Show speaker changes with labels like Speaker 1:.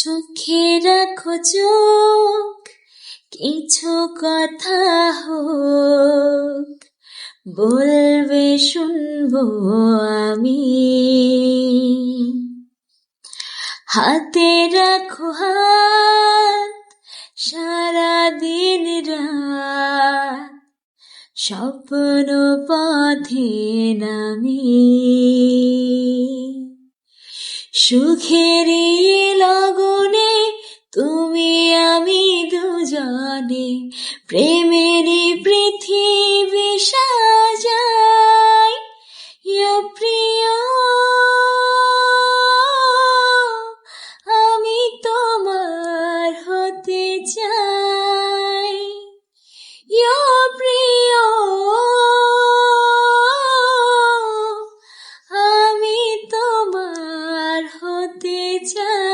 Speaker 1: চোখে রাখো চোখ, কিছু কথা হোক, বলবে শুনবো আমি। হাতে রাখো হাত, সারাদিন রাত স্বপ্ন পথে নামি। সুখেরই লগনে তুমি আমি দুজনে প্রেমেরই পৃথিবী সাজাই। ইয়ো প্রিয়, আমি তোমার হতে চাই। ইয়ো প্রিয়, আমি তোমার হতে চাই।